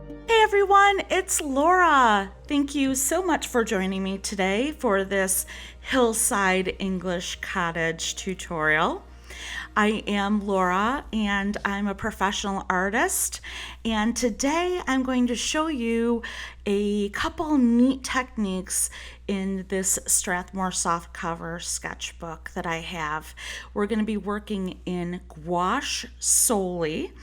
Hey everyone, it's Laura. Thank you so much for joining me today for this hillside English cottage tutorial. I am Laura and I'm a professional artist, and today I'm going to show you a couple neat techniques in this Strathmore softcover sketchbook that I have. We're going to be working in gouache solely,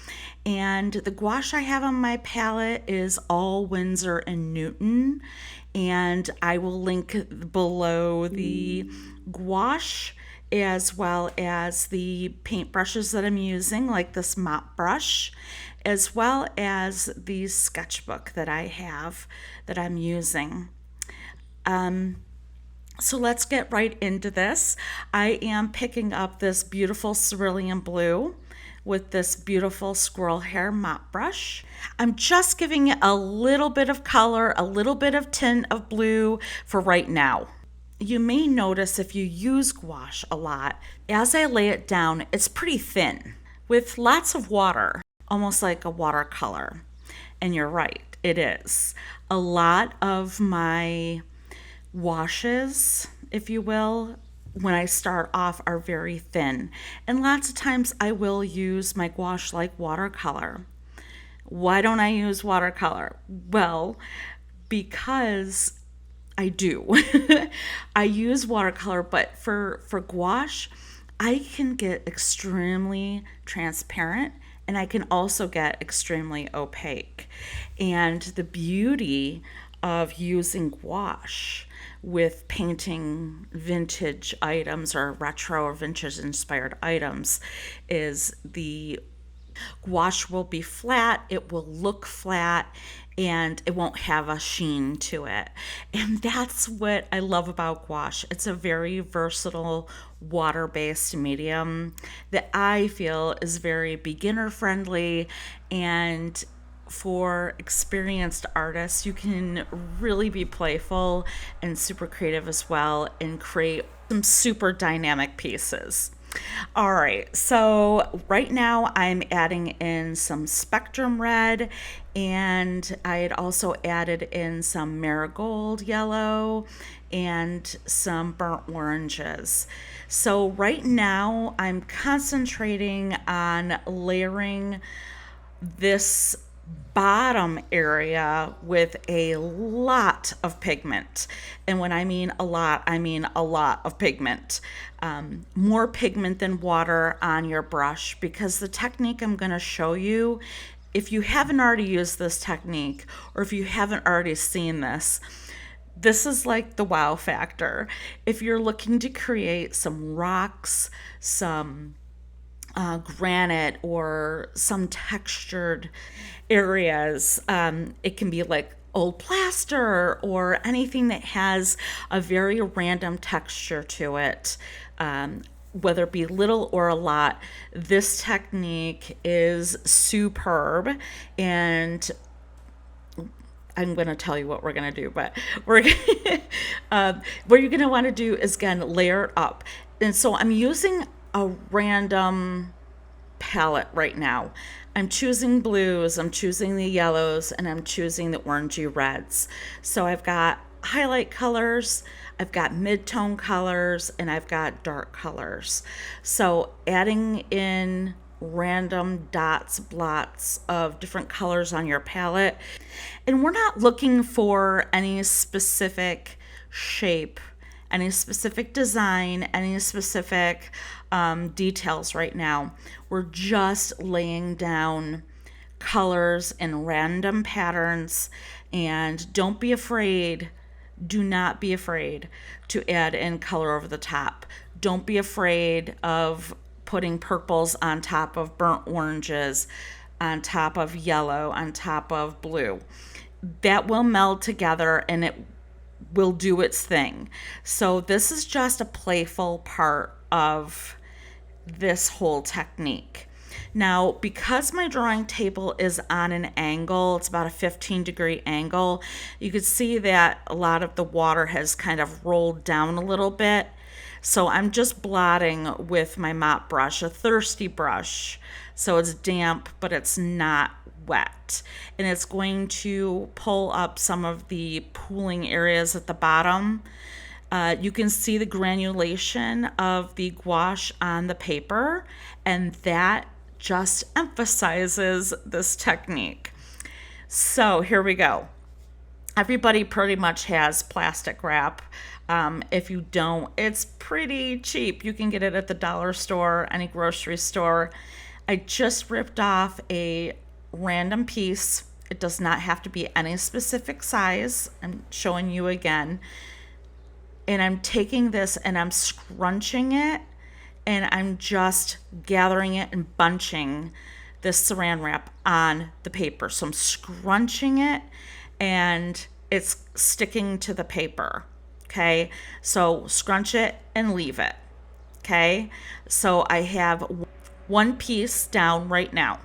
and the gouache I have on my palette is all Winsor and Newton, and I will link below the gouache as well as the paint brushes that I'm using, like this MOP brush, as well as the sketchbook that I have that I'm using. So let's get right into this. I am picking up this beautiful cerulean blue with this beautiful squirrel hair mop brush. I'm just giving it a little bit of color, a little bit of tint of blue for right now. You may notice if you use gouache a lot, as I lay it down, it's pretty thin with lots of water, almost like a watercolor. And you're right, it is. A lot of my washes, if you will, when I start off are very thin. And lots of times I will use my gouache like watercolor. Why don't I use watercolor? Well, because I do. I use watercolor, but for gouache, I can get extremely transparent and I can also get extremely opaque. And the beauty of using gouache with painting vintage items or retro or vintage inspired items is the gouache will be flat, it will look flat, and it won't have a sheen to it. And that's what I love about gouache. It's a very versatile water-based medium that I feel is very beginner friendly, and for experienced artists, you can really be playful and super creative as well and create some super dynamic pieces. All right, so right now I'm adding in some spectrum red, and I had also added in some marigold yellow and some burnt oranges. So right now I'm concentrating on layering this bottom area with a lot of pigment. And when I mean a lot, I mean a lot of pigment. More pigment than water on your brush, because the technique I'm going to show you, if you haven't already used this technique or if you haven't already seen this is like the wow factor. If you're looking to create some rocks, some granite, or some textured areas. It can be like old plaster or anything that has a very random texture to it. Whether it be little or a lot, this technique is superb, and I'm going to tell you what we're going to do, but we're what you're going to want to do is, again, layer it up. And so I'm using a random palette right now. I'm choosing blues, I'm choosing the yellows, and I'm choosing the orangey reds. So I've got highlight colors, I've got mid-tone colors, and I've got dark colors. So adding in random dots, blots of different colors on your palette. And we're not looking for any specific shape, any specific design, any specific details right now. We're just laying down colors and random patterns, and don't be afraid. Do not be afraid to add in color over the top. Don't be afraid of putting purples on top of burnt oranges, on top of yellow, on top of blue. That will meld together and it will do its thing. So this is just a playful part of this whole technique. Now, because my drawing table is on an angle, it's about a 15-degree angle, you can see that a lot of the water has kind of rolled down a little bit. So I'm just blotting with my mop brush, a thirsty brush. So it's damp, but it's not wet. And it's going to pull up some of the pooling areas at the bottom. You can see the granulation of the gouache on the paper, and that just emphasizes this technique. So here we go. Everybody pretty much has plastic wrap. If you don't, it's pretty cheap. You can get it at the dollar store, any grocery store. I just ripped off a random piece. It does not have to be any specific size. I'm showing you again. And I'm taking this and I'm scrunching it, and I'm just gathering it and bunching this saran wrap on the paper. So I'm scrunching it and it's sticking to the paper. Okay, so scrunch it and leave it. Okay, so I have one piece down right now.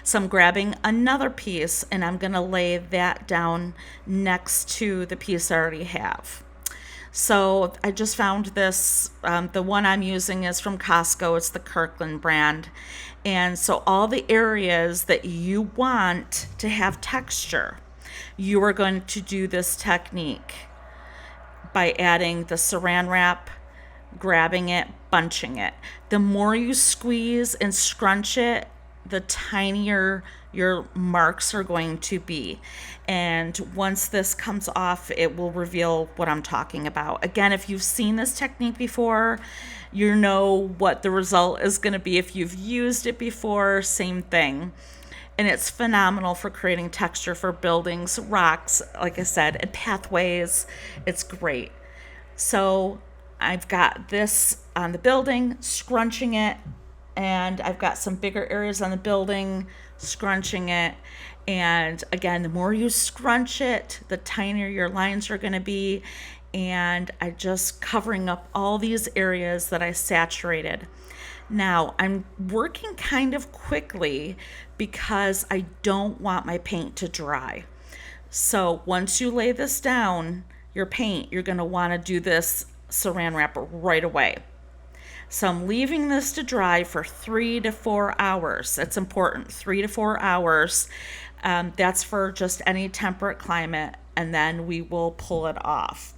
So I'm grabbing another piece and I'm going to lay that down next to the piece I already have. So I just found this, the one I'm using is from Costco. It's the Kirkland brand. And so all the areas that you want to have texture, you are going to do this technique by adding the saran wrap, grabbing it, bunching it. The more you squeeze and scrunch it, the tinier your marks are going to be. And once this comes off, it will reveal what I'm talking about. Again, if you've seen this technique before, you know what the result is going to be. If you've used it before, same thing. And it's phenomenal for creating texture for buildings, rocks, like I said, and pathways. It's great. So I've got this on the building, scrunching it, and I've got some bigger areas on the building, scrunching it. And again, the more you scrunch it, the tinier your lines are going to be. And I just covering up all these areas that I saturated. Now I'm working kind of quickly because I don't want my paint to dry. So once you lay this down, your paint, you're going to want to do this saran wrap right away. So I'm leaving this to dry for 3 to 4 hours. That's important, 3 to 4 hours. That's for just any temperate climate, and then we will pull it off.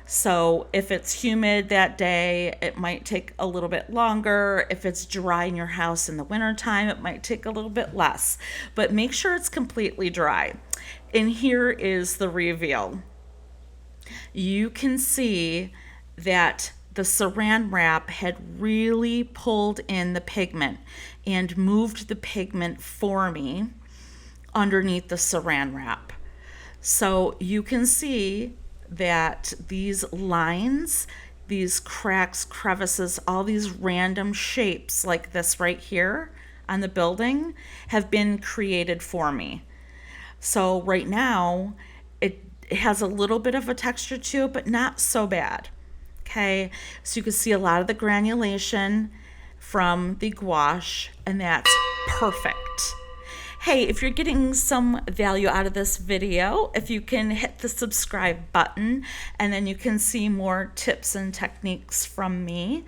So if it's humid that day, it might take a little bit longer. If it's dry in your house in the wintertime, it might take a little bit less. But make sure it's completely dry. And here is the reveal. You can see that the saran wrap had really pulled in the pigment and moved the pigment for me underneath the saran wrap. So you can see that these lines, these cracks, crevices, all these random shapes like this right here on the building have been created for me. So right now it has a little bit of a texture to it, but not so bad. Okay, so you can see a lot of the granulation from the gouache, and that's perfect. Hey, if you're getting some value out of this video, if you can hit the subscribe button, and then you can see more tips and techniques from me.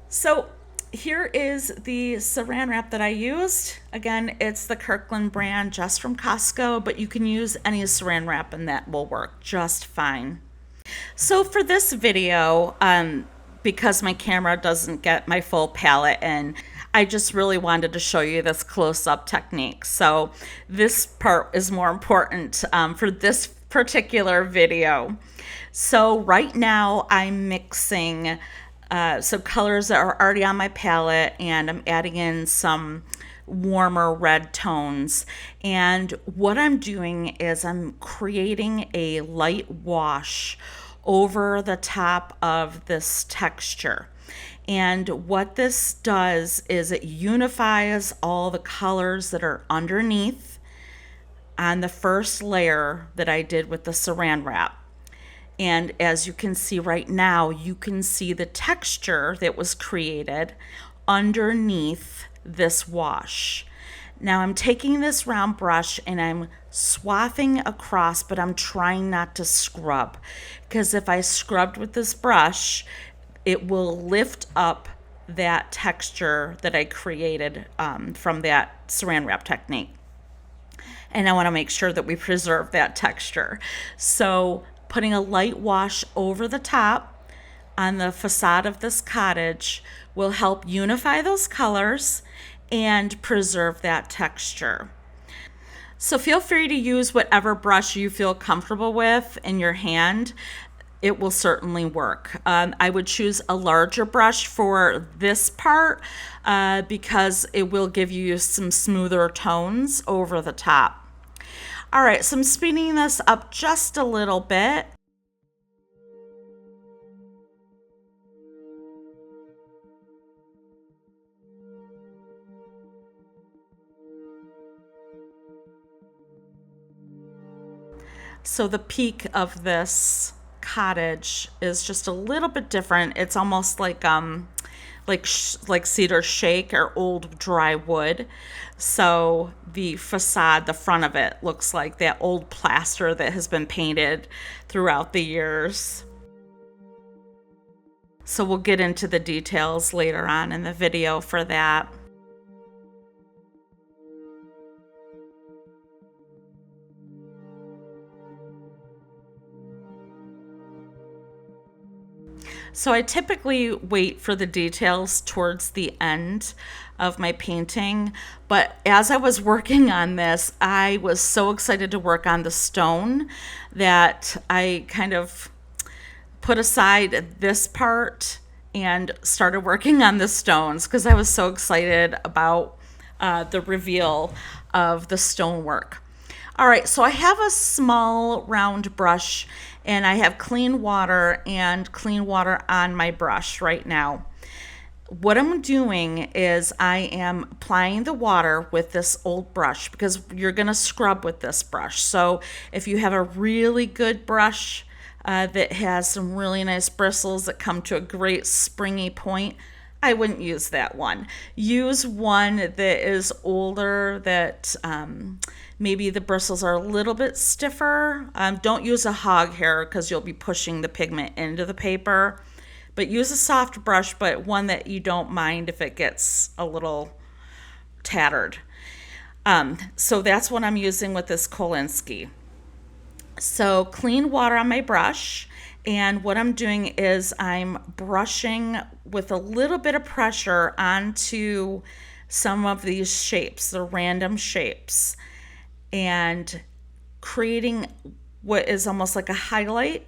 So here is the saran wrap that I used. Again, it's the Kirkland brand, just from Costco, but you can use any saran wrap and that will work just fine. So for this video, because my camera doesn't get my full palette in, I just really wanted to show you this close-up technique. So this part is more important for this particular video. So right now I'm mixing colors that are already on my palette, and I'm adding in some warmer red tones. And what I'm doing is I'm creating a light wash over the top of this texture. And what this does is it unifies all the colors that are underneath on the first layer that I did with the saran wrap. And as you can see right now, you can see the texture that was created underneath this wash. Now I'm taking this round brush and I'm swathing across, but I'm trying not to scrub, because if I scrubbed with this brush, it will lift up that texture that I created from that saran wrap technique. And I want to make sure that we preserve that texture. So putting a light wash over the top on the facade of this cottage will help unify those colors and preserve that texture. So feel free to use whatever brush you feel comfortable with in your hand. It will certainly work. I would choose a larger brush for this part because it will give you some smoother tones over the top. All right, so I'm speeding this up just a little bit. So the peak of this cottage is just a little bit different. It's almost like cedar shake or old dry wood. So the facade, the front of it, looks like that old plaster that has been painted throughout the years. So we'll get into the details later on in the video for that. So I typically wait for the details towards the end of my painting, but as I was working on this, I was so excited to work on the stone that I kind of put aside this part and started working on the stones because I was so excited about the reveal of the stonework. All right, so I have a small round brush and I have clean water on my brush right now. What I'm doing is I am applying the water with this old brush because you're going to scrub with this brush. So if you have a really good brush that has some really nice bristles that come to a great springy point, I wouldn't use that one. Use one that is older, that maybe the bristles are a little bit stiffer. Don't use a hog hair because you'll be pushing the pigment into the paper. But use a soft brush, but one that you don't mind if it gets a little tattered. So that's what I'm using with this Kolinsky. So clean water on my brush. And what I'm doing is I'm brushing with a little bit of pressure onto some of these shapes, the random shapes, and creating what is almost like a highlight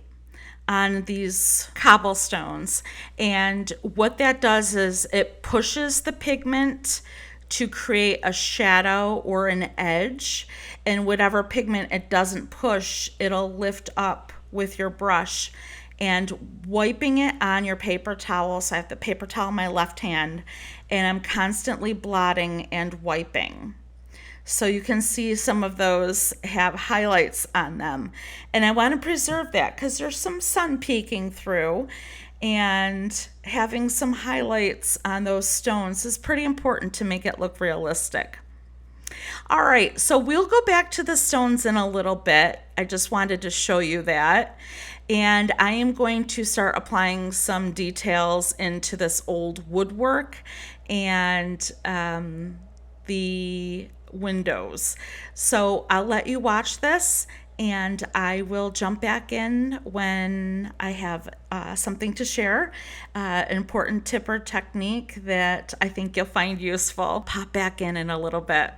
on these cobblestones. And what that does is it pushes the pigment to create a shadow or an edge, and whatever pigment it doesn't push, it'll lift up with your brush. And wiping it on your paper towel, so I have the paper towel in my left hand, and I'm constantly blotting and wiping. So you can see some of those have highlights on them. And I want to preserve that because there's some sun peeking through, and having some highlights on those stones is pretty important to make it look realistic. All right, so we'll go back to the stones in a little bit. I just wanted to show you that. And I am going to start applying some details into this old woodwork and the windows. So I'll let you watch this, and I will jump back in when I have something to share, an important tip or technique that I think you'll find useful. Pop back in a little bit.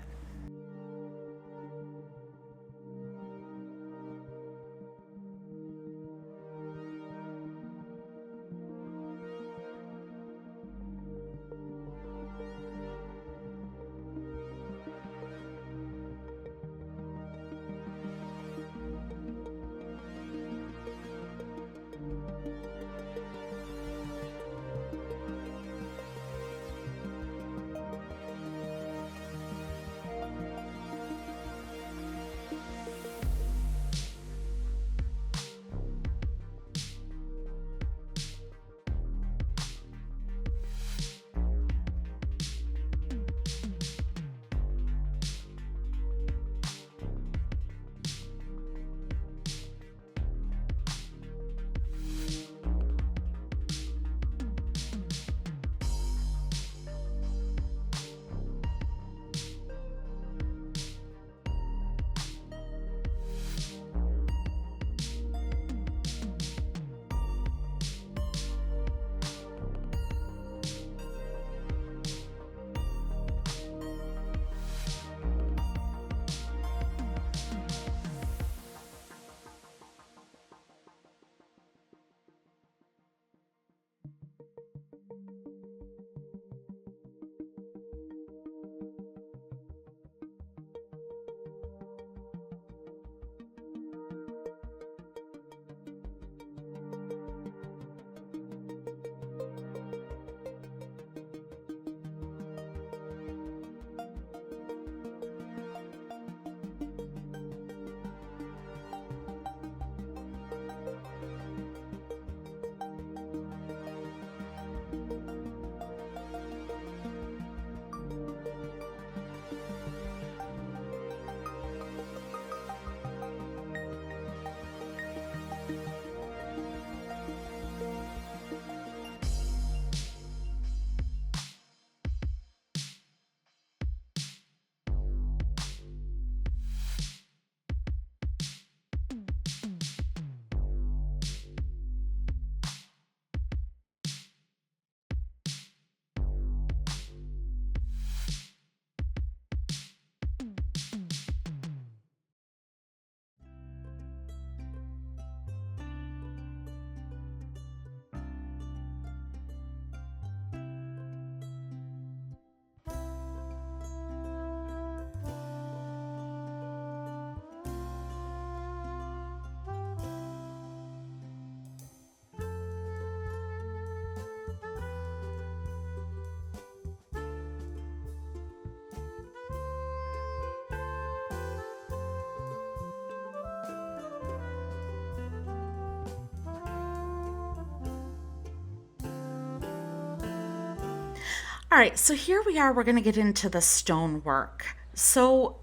All right, so here we are, we're gonna get into the stonework. So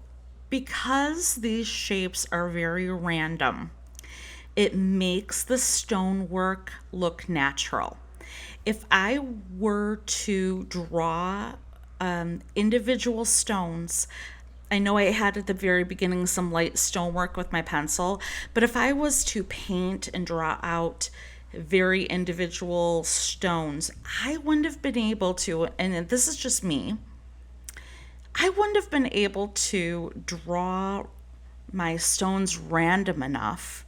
because these shapes are very random, it makes the stonework look natural. If I were to draw individual stones, I know I had at the very beginning some light stonework with my pencil, but if I was to paint and draw out very individual stones, I wouldn't have been able to, and this is just me, I wouldn't have been able to draw my stones random enough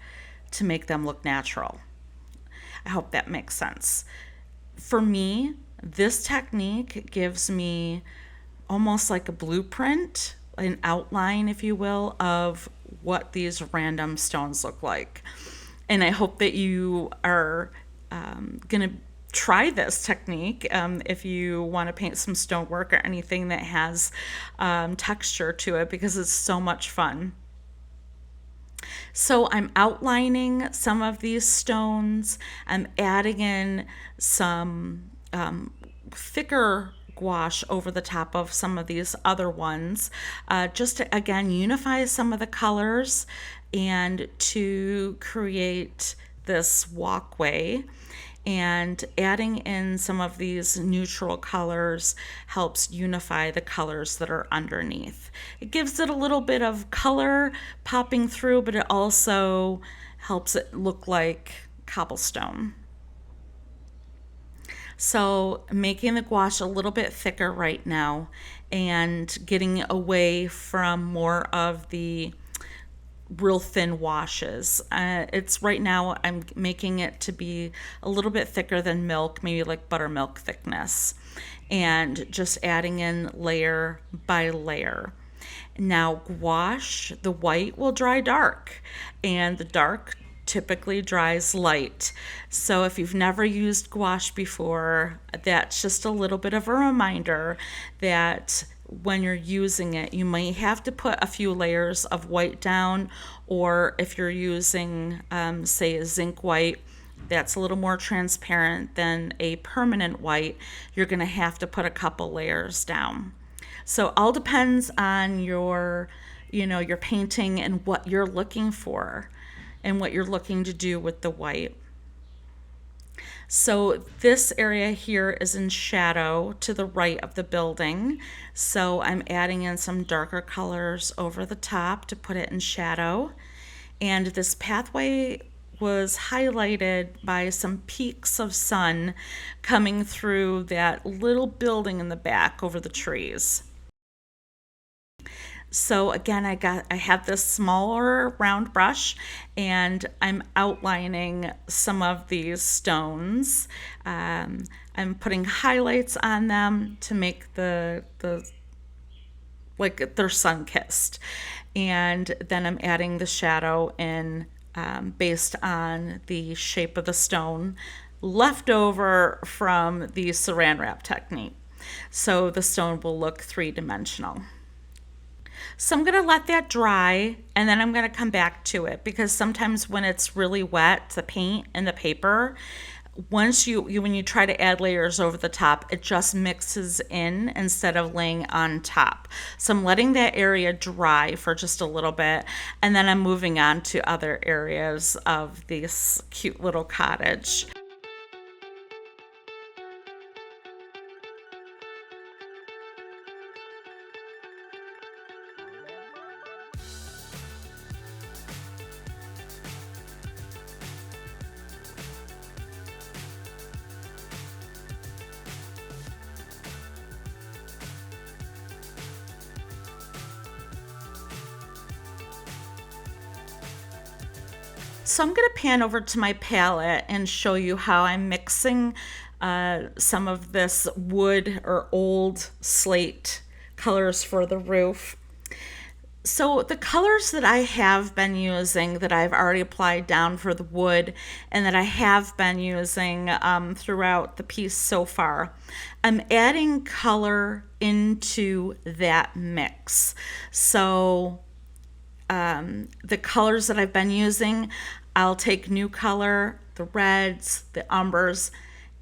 to make them look natural. I hope that makes sense. For me, this technique gives me almost like a blueprint, an outline, if you will, of what these random stones look like. And I hope that you are going to try this technique if you want to paint some stonework or anything that has texture to it, because it's so much fun. So I'm outlining some of these stones. I'm adding in some thicker gouache over the top of some of these other ones, just to, again, unify some of the colors and to create this walkway. And adding in some of these neutral colors helps unify the colors that are underneath. It gives it a little bit of color popping through, but it also helps it look like cobblestone. So making the gouache a little bit thicker right now and getting away from more of the real thin washes. It's right now I'm making it to be a little bit thicker than milk, maybe like buttermilk thickness, and just adding in layer by layer. Now gouache, the white will dry dark, and the dark typically dries light. So if you've never used gouache before, that's just a little bit of a reminder that when you're using it, you may have to put a few layers of white down, or if you're using, say, a zinc white that's a little more transparent than a permanent white, you're going to have to put a couple layers down. So all depends on your painting and what you're looking for and what you're looking to do with the white. So this area here is in shadow to the right of the building. So I'm adding in some darker colors over the top to put it in shadow. And this pathway was highlighted by some peaks of sun coming through that little building in the back over the trees. So again, I have this smaller round brush and I'm outlining some of these stones. I'm putting highlights on them to make the like they're sun-kissed. And then I'm adding the shadow in based on the shape of the stone left over from the saran wrap technique. So the stone will look three-dimensional. So I'm going to let that dry and then I'm going to come back to it, because sometimes when it's really wet, the paint and the paper, once when you try to add layers over the top, it just mixes in instead of laying on top. So I'm letting that area dry for just a little bit, and then I'm moving on to other areas of this cute little cottage. So I'm going to pan over to my palette and show you how I'm mixing some of this wood or old slate colors for the roof. So the colors that I have been using, that I've already applied down for the wood and that I have been using throughout the piece so far, I'm adding color into that mix. So the colors that I've been using, I'll take new color, the reds, the umbers,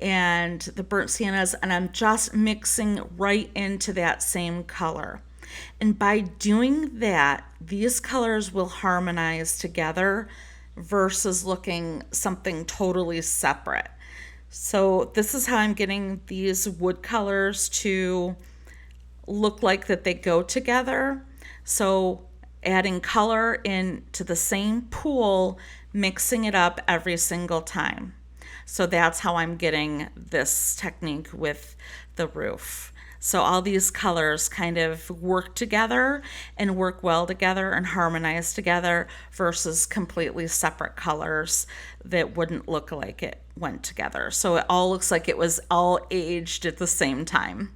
and the burnt siennas, and I'm just mixing right into that same color. And by doing that, these colors will harmonize together versus looking something totally separate. So this is how I'm getting these wood colors to look like that they go together. So adding color into the same pool, mixing it up every single time. So that's how I'm getting this technique with the roof. So all these colors kind of work together and work well together and harmonize together versus completely separate colors that wouldn't look like it went together. So it all looks like it was all aged at the same time.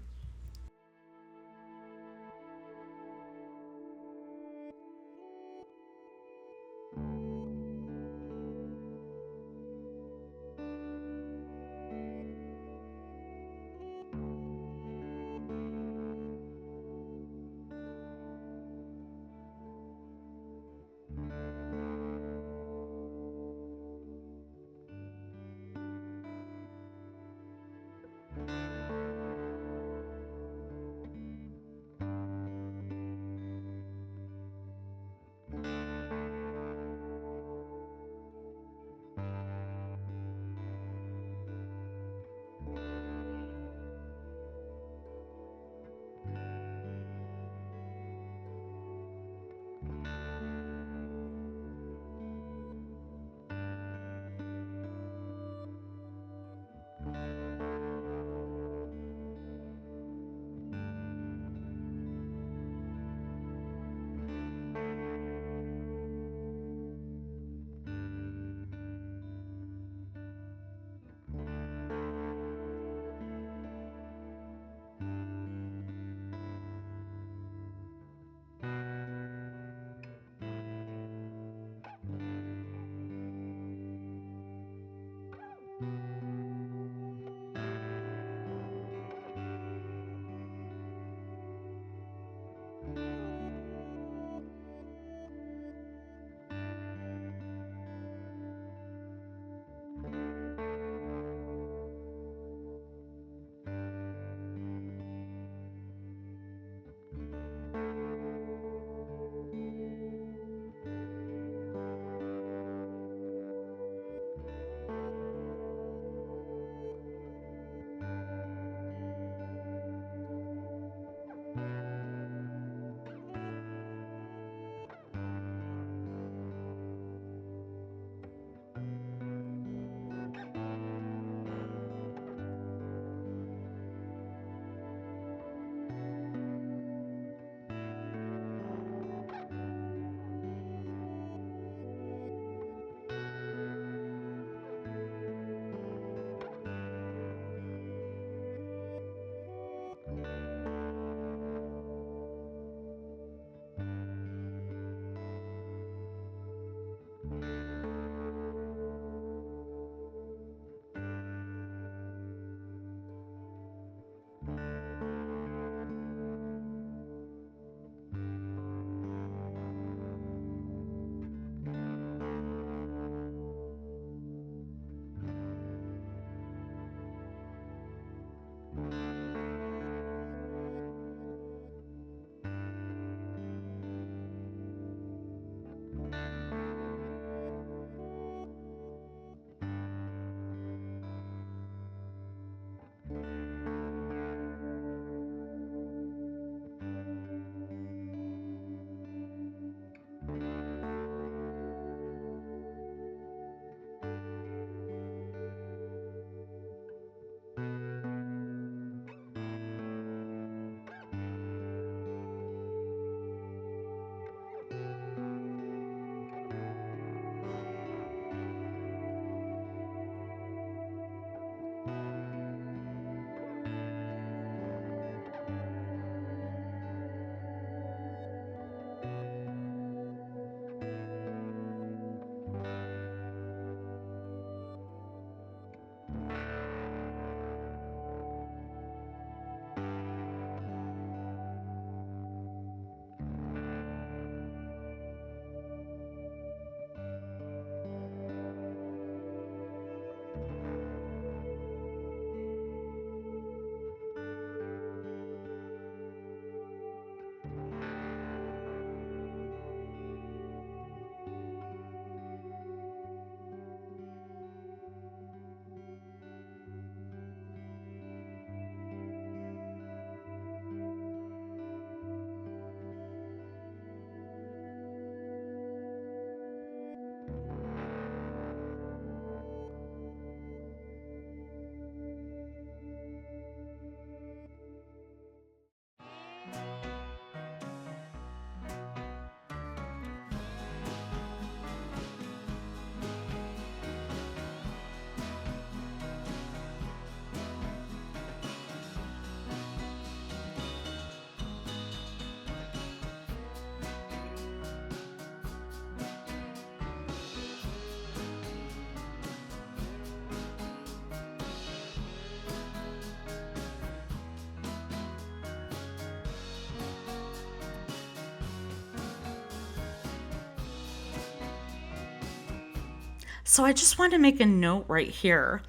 So I just want to make a note right here.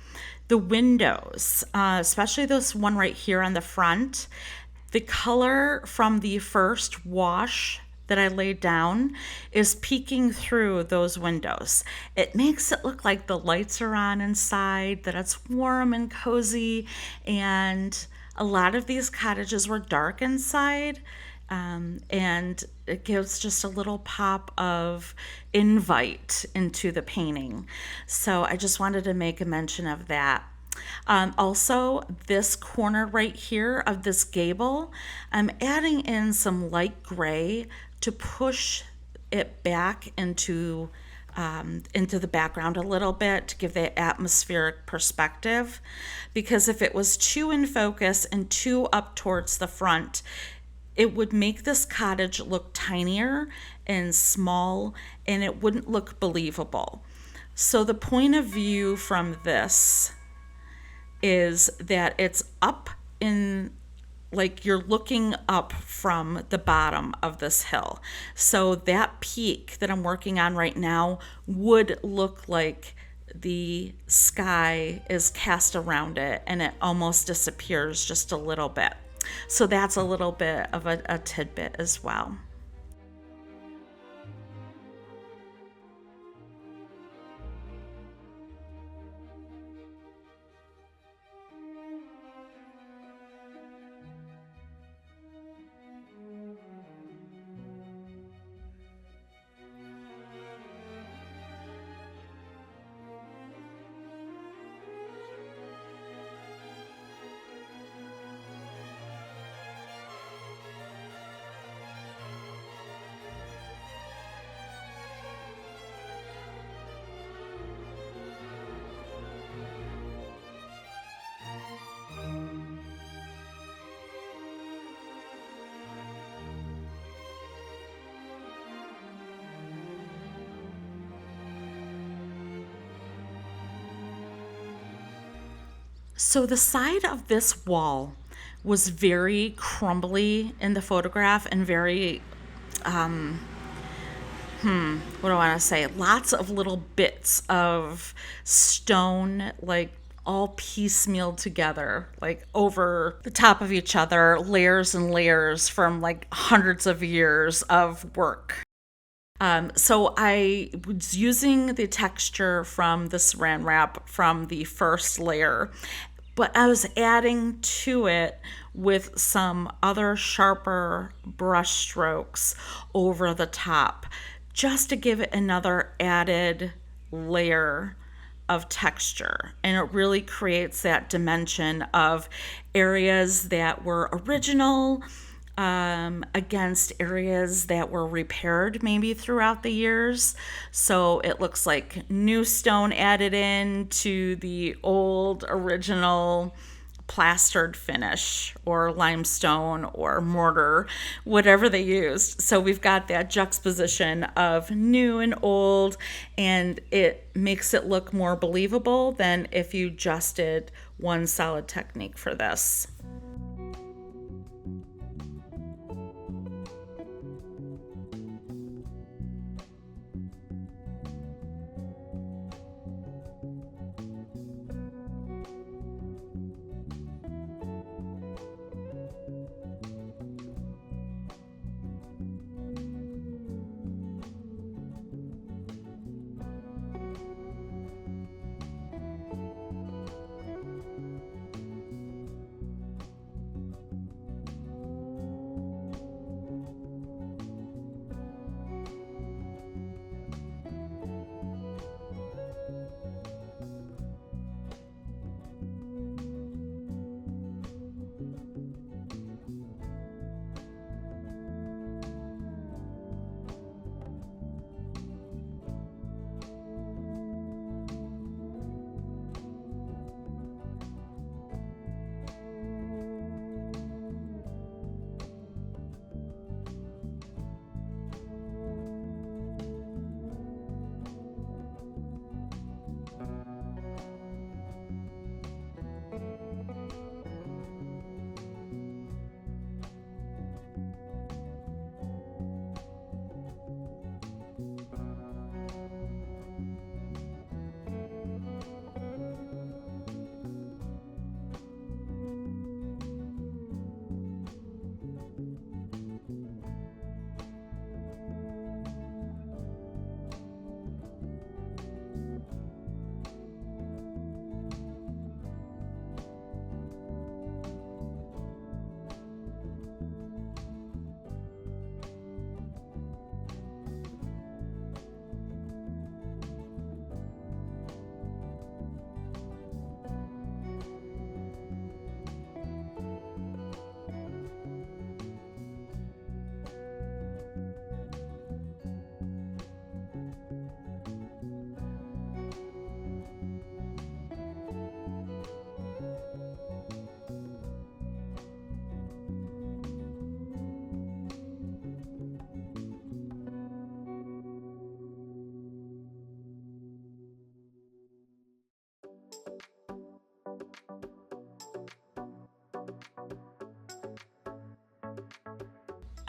The windows, especially this one right here on the front, the color from the first wash that I laid down is peeking through those windows. It makes it look like the lights are on inside, that it's warm and cozy, and a lot of these cottages were dark inside. And it gives just a little pop of invite into the painting. So I just wanted to make a mention of that. Also, this corner right here of this gable, I'm adding in some light gray to push it back into the background a little bit to give that atmospheric perspective. Because if it was too in focus and too up towards the front, it would make this cottage look tinier and small, and it wouldn't look believable. So the point of view from this is that it's up in, like you're looking up from the bottom of this hill. So that peak that I'm working on right now would look like the sky is cast around it and it almost disappears just a little bit. So that's a little bit of a tidbit as well. So the side of this wall was very crumbly in the photograph and very, what do I want to say? Lots of little bits of stone, like all piecemealed together, like over the top of each other, layers and layers from like hundreds of years of work. So I was using the texture from the saran wrap from the first layer, but I was adding to it with some other sharper brush strokes over the top just to give it another added layer of texture. And it really creates that dimension of areas that were original against areas that were repaired maybe throughout the years. So it looks like new stone added in to the old original plastered finish or limestone or mortar, whatever they used. So we've got that juxtaposition of new and old, and it makes it look more believable than if you just did one solid technique for this.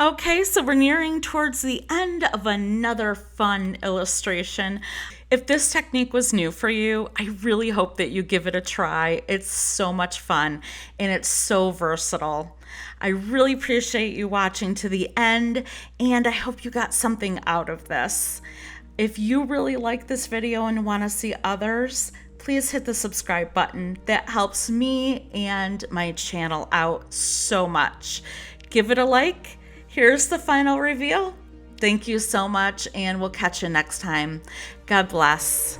Okay, so we're nearing towards the end of another fun illustration. If this technique was new for you, I really hope that you give it a try. It's so much fun and it's so versatile. I really appreciate you watching to the end, and I hope you got something out of this. If you really like this video and want to see others, please hit the subscribe button. That helps me and my channel out so much. Give it a like. Here's the final reveal. Thank you so much, and we'll catch you next time. God bless.